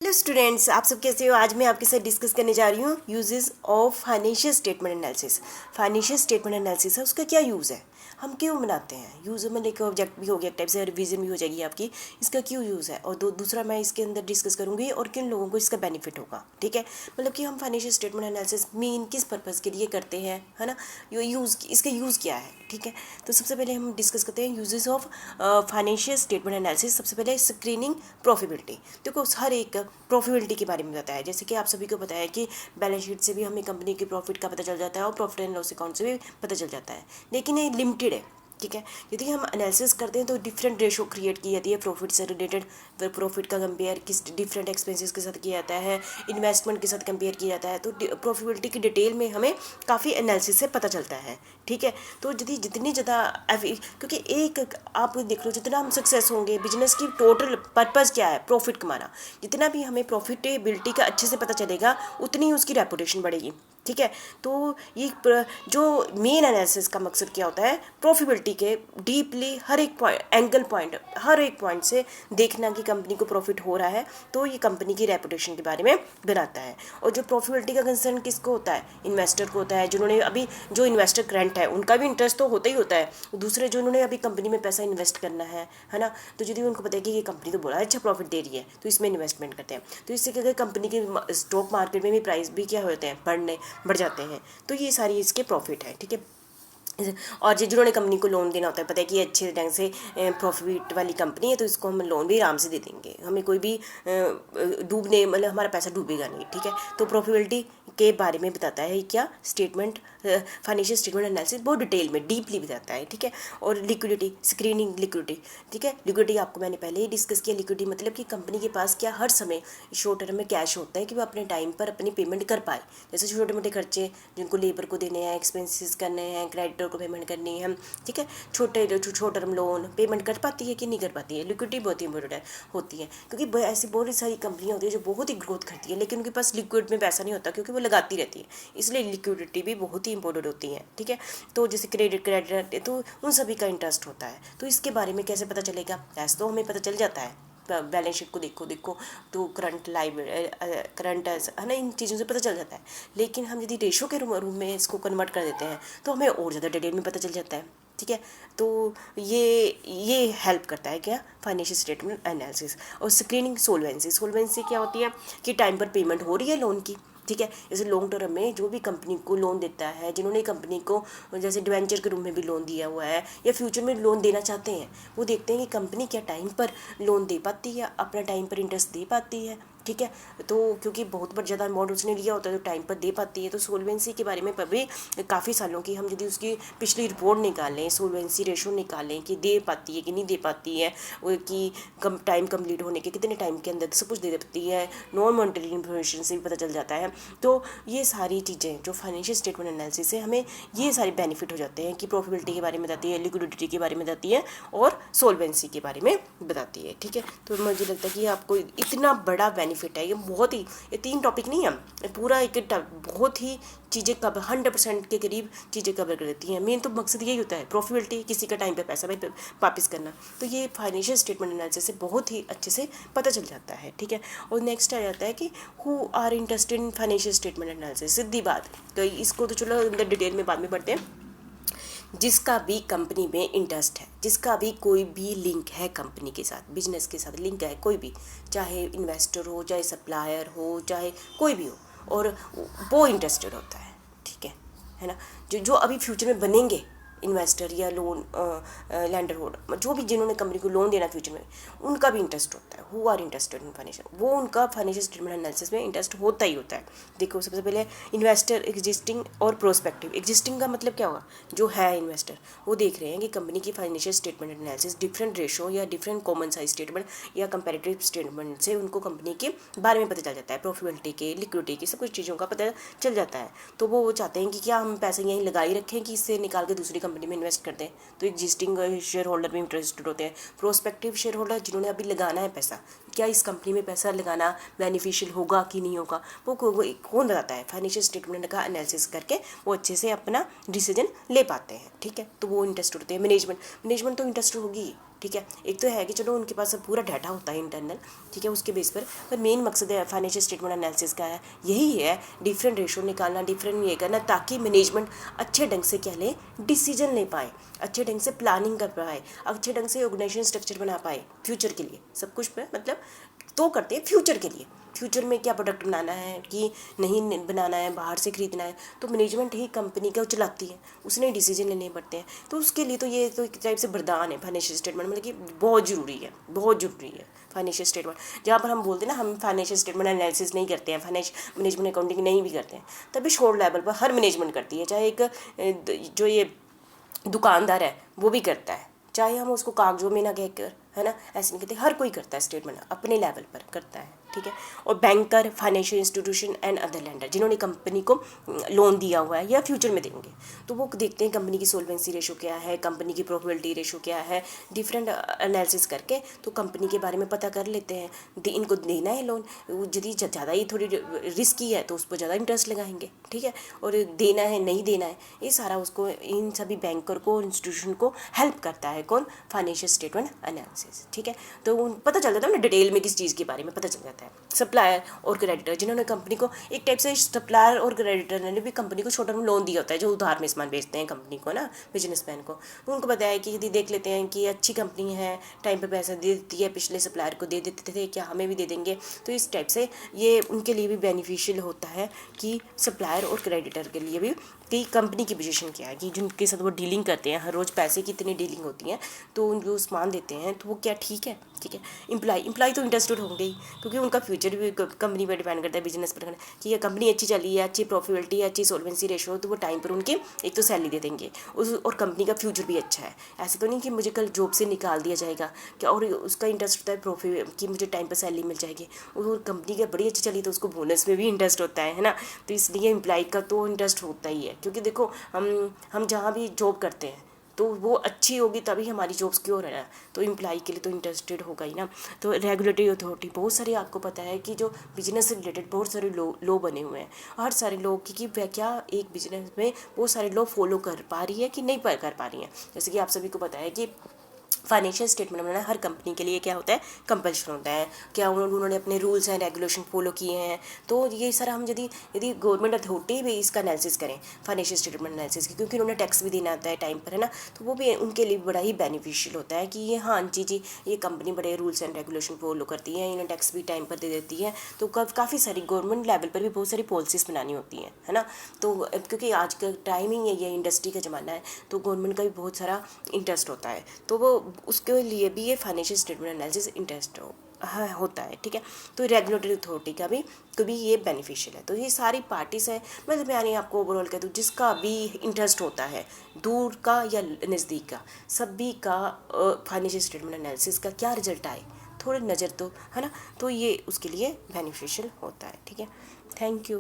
Hello students, आप सब कैसे हो। आज मैं आपके साथ डिस्कस करने जा रही हूँ uses of financial statement analysis. Financial statement analysis है, उसका क्या यूज़ है, हम क्यों बनाते हैं। यूज़ में एक ऑब्जेक्ट भी हो गया, एक टाइप से रिवीजन भी हो जाएगी आपकी, इसका क्यों यूज़ है। और दूसरा मैं इसके अंदर डिस्कस करूँगी और किन लोगों को इसका बेनिफिट होगा। ठीक है, मतलब कि हम फाइनेंशियल स्टेटमेंट एनालिसिस मेन किस पर्पज़ के लिए करते हैं, है ना। इसका यूज़ क्या है। ठीक है, तो सबसे पहले हम डिस्कस करते हैं uses of financial statement analysis. सबसे पहले स्क्रीनिंग प्रॉफिटेबिलिटी। देखो, हर एक प्रॉफिटेबिलिटी के बारे में बताया है। जैसे कि आप सभी को पता है कि बैलेंस शीट से भी हमें कंपनी के प्रॉफिट का पता चल जाता है और प्रॉफिट एंड लॉस अकाउंट से भी पता चल जाता है, लेकिन ये लिमिटेड है। ठीक है, यदि हम एनालिसिस करते हैं तो डिफरेंट रेशो क्रिएट की जाती है प्रॉफिट से रिलेटेड। प्रॉफिट का कंपेयर किस डिफरेंट एक्सपेंसेस के साथ किया जाता है, इन्वेस्टमेंट के साथ कंपेयर किया जाता है। तो प्रॉफिटेबिलिटी की डिटेल में हमें काफ़ी एनालिसिस से पता चलता है। ठीक है, तो यदि जितनी ज़्यादा क्योंकि एक आप देख लो, जितना हम सक्सेस होंगे, बिजनेस की टोटल पर्पज़ क्या है, प्रॉफिट कमाना। जितना भी हमें प्रॉफिटेबिलिटी का अच्छे से पता चलेगा, उतनी ही उसकी रेपुटेशन बढ़ेगी। ठीक है, तो ये जो मेन एनालिसिस का मकसद क्या होता है, प्रॉफिटेबिलिटी के डीपली हर एक पॉइंट हर एक पॉइंट से देखना कि कंपनी को प्रॉफिट हो रहा है, तो ये कंपनी की रेपुटेशन के बारे में बनाता है। और जो प्रॉफिटेबिलिटी का कंसर्न किसको होता है, इन्वेस्टर को होता है। जिन्होंने अभी जो इन्वेस्टर करंट है, उनका भी इंटरेस्ट तो होता ही होता है। दूसरे जो उन्होंने अभी कंपनी में पैसा इन्वेस्ट करना है ना, तो यदि उनको पता है कि ये कंपनी तो बड़ा अच्छा प्रॉफिट दे रही है, तो इसमें इन्वेस्टमेंट करते हैं। तो इससे क्या, कंपनी के स्टॉक मार्केट में भी प्राइस भी क्या होते हैं, बढ़ जाते हैं। तो ये सारी इसके प्रॉफिट है। ठीक है, और जिन्होंने कंपनी को लोन देना होता है, पता है कि ये अच्छे ढंग से प्रॉफिट वाली कंपनी है, तो इसको हम लोन भी आराम से दे देंगे, हमें कोई भी डूबने, मतलब हमारा पैसा डूबेगा नहीं। ठीक है, तो प्रॉफिटेबिलिटी के बारे में बताता है क्या, स्टेटमेंट फाइनेंशियल स्टेटमेंट एनालिसिस बहुत डिटेल में डीपली बताता है। ठीक है, और लिक्विडिटी, स्क्रीनिंग लिक्विडिटी। ठीक है, लिक्विडिटी आपको मैंने पहले ही डिस्कस किया। लिक्विडिटी मतलब कि कंपनी के पास क्या हर समय शॉर्ट टर्म में कैश होता है कि वो अपने टाइम पर अपनी पेमेंट कर पाए। जैसे छोटे मोटे खर्चे जिनको लेबर को देने हैं, एक्सपेंसेस करने हैं, क्रेडिटर को पेमेंट करनी है। ठीक है, शॉर्ट टर्म लोन पेमेंट कर पाती है कि नहीं कर पाती है। लिक्विडिटी बहुत ही इंपॉर्टेंट होती है, क्योंकि ऐसी बहुत सारी कंपनियां होती है जो बहुत ही ग्रोथ करती है, लेकिन उनके पास लिक्विड में पैसा नहीं होता, क्योंकि वो लगाती रहती है। इसलिए लिक्विडिटी भी बहुत ही इंपॉर्टेंट होती है। ठीक है, तो जैसे क्रेडिटर, तो उन सभी का इंटरेस्ट होता है। तो इसके बारे में कैसे पता चलेगा, ऐसा तो हमें पता चल जाता है, बैलेंस शीट को देखो तो करंट है ना, इन चीज़ों से पता चल जाता है। लेकिन हम यदि रेशो के रूम में इसको कन्वर्ट कर देते हैं, तो हमें और ज़्यादा डिटेल में पता चल जाता है। ठीक है, तो ये हेल्प करता है क्या, फाइनेंशियल स्टेटमेंट एनालिसिस। और स्क्रीनिंग सोल्वेंसी क्या होती है कि टाइम पर पेमेंट हो रही है लोन की। ठीक है, जैसे लॉन्ग टर्म में जो भी कंपनी को लोन देता है, जिन्होंने कंपनी को जैसे डिवेंचर के रूप में भी लोन दिया हुआ है या फ्यूचर में लोन देना चाहते हैं, वो देखते हैं कि कंपनी क्या टाइम पर लोन दे पाती है, अपना टाइम पर इंटरेस्ट दे पाती है। ठीक है, तो क्योंकि बहुत बार ज़्यादा अमाउंट उसने लिया होता है तो टाइम पर दे पाती है। तो सोल्वेंसी के बारे में भी काफ़ी सालों की हम यदि उसकी पिछली रिपोर्ट निकालें, सोल्वेंसी रेशो निकालें कि दे पाती है कि नहीं दे पाती है, कि टाइम कंप्लीट होने के कितने टाइम के अंदर सब कुछ दे देती है, नॉन मॉनिटरी इन्फॉर्मेशन से भी पता चल जाता है। तो ये सारी चीज़ें जो फाइनेंशियल स्टेटमेंट एनालिसिस है, हमें ये सारे बेनिफिट हो जाते हैं कि प्रॉफिटेबिलिटी के बारे में बताती है, लिक्विडिटी के बारे में बताती है और सोल्वेंसी के बारे में बताती है। ठीक है, तो मुझे लगता है कि आपको इतना बड़ा बेनिफिट है, ये 3 टॉपिक नहीं है, पूरा एक बहुत ही चीज़ें 100% के करीब चीज़ें कवर कर देती हैं। मेन तो मकसद यही होता है, प्रॉफिटेबिलिटी, किसी का टाइम पे पैसा वापस करना। तो ये फाइनेंशियल स्टेटमेंट एनालिसिस से बहुत ही अच्छे से पता चल जाता है। ठीक है, और नेक्स्ट आ जाता है कि who are interested in financial statement analysis. सीधी बात, तो इसको तो चलो अंदर डिटेल में बाद में पढ़ते हैं। जिसका भी कंपनी में इंटरेस्ट है, जिसका भी कोई भी लिंक है कंपनी के साथ, बिजनेस के साथ लिंक है कोई भी, चाहे इन्वेस्टर हो, चाहे सप्लायर हो, चाहे कोई भी हो, और वो इंटरेस्टेड होता है। ठीक है ना, जो अभी फ्यूचर में बनेंगे इन्वेस्टर या लोन लैंडर होल्डर, जो भी जिन्होंने कंपनी को लोन देना फ्यूचर में, उनका भी इंटरेस्ट होता है। Who are interested in financial, वो उनका फाइनेंशियल स्टेटमेंट एनालिसिस में इंटरेस्ट होता ही होता है। देखो, सबसे पहले इन्वेस्टर एग्जिस्टिंग और प्रोस्पेक्टिव। एग्जिस्टिंग का मतलब क्या होगा, जो है इन्वेस्टर, वो देख रहे हैं कि कंपनी की financial statement analysis different ratio या डिफरेंट कॉमन साइज स्टेटमेंट या कंपेरेटिव स्टेटमेंट से उनको कंपनी के बारे में पता चल जाता है, प्रॉफिटेबिलिटी के, लिक्विडिटी के, सब कुछ चीज़ों का पता चल जाता है। तो वो चाहते हैं कि क्या हम पैसे यहीं लगा ही रखें कि इससे निकाल के दूसरी कंपनी में इन्वेस्ट कर दें। तो एग्जिस्टिंग शेयर होल्डर भी इंटरेस्टेड होते हैं। प्रोस्पेक्टिव शेयर होल्डर, जिन्होंने अभी लगाना है पैसा, क्या इस कंपनी में पैसा लगाना बेनिफिशियल होगा कि नहीं होगा, वो कौन बताता है, फाइनेंशियल स्टेटमेंट का एनालिसिस करके वो अच्छे से अपना डिसीजन ले पाते हैं। ठीक है, तो वो इंटरेस्टेड होते हैं। मैनेजमेंट तो इंटरेस्टेड होगी, ठीक है। एक तो है कि चलो उनके पास पूरा डाटा होता है इंटरनल, ठीक है, उसके बेस पर मेन मकसद है फाइनेंशियल स्टेटमेंट एनालिसिस का है यही है, डिफरेंट रेशो निकालना, डिफरेंट ये करना, ताकि मैनेजमेंट अच्छे ढंग से क्या ले, डिसीजन ले पाए, अच्छे ढंग से प्लानिंग कर पाए, अच्छे ढंग से ऑर्गेनाइजेशन स्ट्रक्चर बना पाए फ्यूचर के लिए। सब कुछ पे मतलब तो करते हैं फ्यूचर के लिए, फ्यूचर में क्या प्रोडक्ट बनाना है कि नहीं बनाना है, बाहर से खरीदना है, तो मैनेजमेंट ही कंपनी का चलाती है, उसने डिसीजन लेने पड़ते हैं। तो उसके लिए तो ये तो एक टाइप से वरदान है फाइनेंशियल स्टेटमेंट, मतलब कि बहुत ज़रूरी है, बहुत ज़रूरी है फाइनेंशियल स्टेटमेंट। जहाँ पर हम बोलते हैं ना हम फाइनेंशियल स्टेटमेंट एनालिसिस नहीं करते हैं, मैनेजमेंट अकाउंटिंग नहीं भी करते हैं, तभी शोर लेवल पर हर मैनेजमेंट करती है, चाहे एक जो ये दुकानदार है वो भी करता है, चाहे हम उसको कागजों में ना कहकर, है ना, ऐसे नहीं कहते, हर कोई करता है, स्टेटमेंट अपने लेवल पर करता है, ठीक है। और banker, financial institution and other lender, जिन्होंने कंपनी को लोन दिया हुआ है या फ्यूचर में देंगे, तो वो देखते हैं कंपनी की सोल्वेंसी रेशो क्या है, कंपनी की प्रॉफिटेबिलिटी रेशो क्या है, डिफरेंट एनालिसिस करके तो कंपनी के बारे में पता कर लेते हैं। इनको देना है लोन, यदि ज़्यादा ही थोड़ी रिस्की है तो उस पर ज़्यादा इंटरेस्ट लगाएंगे, ठीक है, और देना है नहीं देना है, ये सारा उसको इन सभी बैंकर को, इंस्टीट्यूशन को हेल्प करता है कौन, फाइनेंशियल स्टेटमेंट एनालिसिस, ठीक है। तो पता चल जाता है ना डिटेल में किस चीज़ के बारे में पता चल जाता है। सप्लायर और क्रेडिटर, जिन्होंने कंपनी को एक टाइप से सप्लायर और क्रेडिटर ने भी कंपनी को शॉर्ट टर्म लोन दिया होता है, जो उधार में सामान बेचते हैं कंपनी को ना, बिजनेसमैन को, तो उनको बताया कि यदि देख लेते हैं कि अच्छी कंपनी है, टाइम पे पैसा दे देती है, पिछले सप्लायर को दे देते थे, क्या हमें भी दे देंगे, तो इस टाइप से ये उनके लिए भी बेनिफिशियल होता है कि सप्लायर और क्रेडिटर के लिए भी कि कंपनी की पोजीशन क्या है, कि जिनके साथ वो डीलिंग करते हैं, हर रोज़ पैसे की इतनी डीलिंग होती है, तो उनको सामान देते हैं तो वो क्या ठीक है, ठीक है। इम्प्लाई तो इंटरेस्टेड होंगे ही, क्योंकि उनका फ्यूचर भी कंपनी पर डिपेंड करता है, बिजनेस पर कि ये कंपनी अच्छी चली है, अच्छी प्रॉफिटेबिलिटी है, अच्छी सोल्वेंसी रेशो, तो वो टाइम पर उनके एक तो सैलरी दे देंगे और कंपनी का फ्यूचर भी अच्छा है। ऐसा तो नहीं कि मुझे कल जॉब से निकाल दिया जाएगा, क्या, और उसका इंटरेस्ट होता है प्रॉफिट कि मुझे टाइम पर सैलरी मिल जाएगी, और कंपनी का बड़ी अच्छी चली तो उसको बोनस में भी इंटरेस्ट होता है ना। तो इसलिए एम्प्लॉय का तो इंटरेस्ट होता ही है, क्योंकि देखो हम जहाँ भी जॉब करते हैं तो वो अच्छी होगी तभी हमारी जॉब सिक्योर है ना, तो एम्प्लॉय के लिए तो इंटरेस्टेड होगा ही ना। तो रेगुलेटरी अथॉरिटी, बहुत सारे आपको पता है कि जो बिजनेस से रिलेटेड बहुत सारे लॉ बने हुए हैं, हर सारे लॉ की वह क्या एक बिजनेस में बहुत सारे लॉ फॉलो कर पा रही है कि नहीं कर पा रही है। जैसे कि आप सभी को पता है कि फाइनेंशियल स्टेटमेंट बनाना हर कंपनी के लिए क्या होता है, कंपल्शन होता है, क्या उन्होंने अपने रूल्स एंड रेगुलेशन फॉलो किए हैं, तो ये सारा हम यदि गवर्नमेंट अथॉरिटी भी इसका एनालिसिस करें, फाइनेंशियल स्टेटमेंट एनालिसिस की, क्योंकि उन्होंने टैक्स भी देना आता है टाइम पर, है ना, तो वो भी उनके लिए बड़ा ही बेनिफिशियल होता है कि ये हाँ जी ये कंपनी बड़े रूल्स एंड रेगुलेशन फॉलो करती है, इन्हें टैक्स भी टाइम पर दे देती है, तो काफ़ी सारी गवर्नमेंट लेवल पर भी बहुत सारी पॉलिसीज़ बनानी होती हैं, है ना। तो क्योंकि आज का टाइमिंग है, ये इंडस्ट्री का ज़माना है, तो गवर्नमेंट का भी बहुत सारा इंटरेस्ट होता है, तो वो उसके लिए भी ये फाइनेंशियल स्टेटमेंट एनालिसिस इंटरेस्ट होता है, ठीक है। तो रेगुलेटरी अथॉरिटी का भी कभी ये बेनिफिशियल है। तो ये सारी पार्टीज़ है, मतलब यानी आपको ओवरऑल कह दूँ, जिसका भी इंटरेस्ट होता है, दूर का या नज़दीक का, सभी का फाइनेंशियल स्टेटमेंट एनालिसिस का क्या रिजल्ट आए, थोड़ी नज़र तो, है ना, तो ये उसके लिए बेनिफिशियल होता है, ठीक है। Thank you.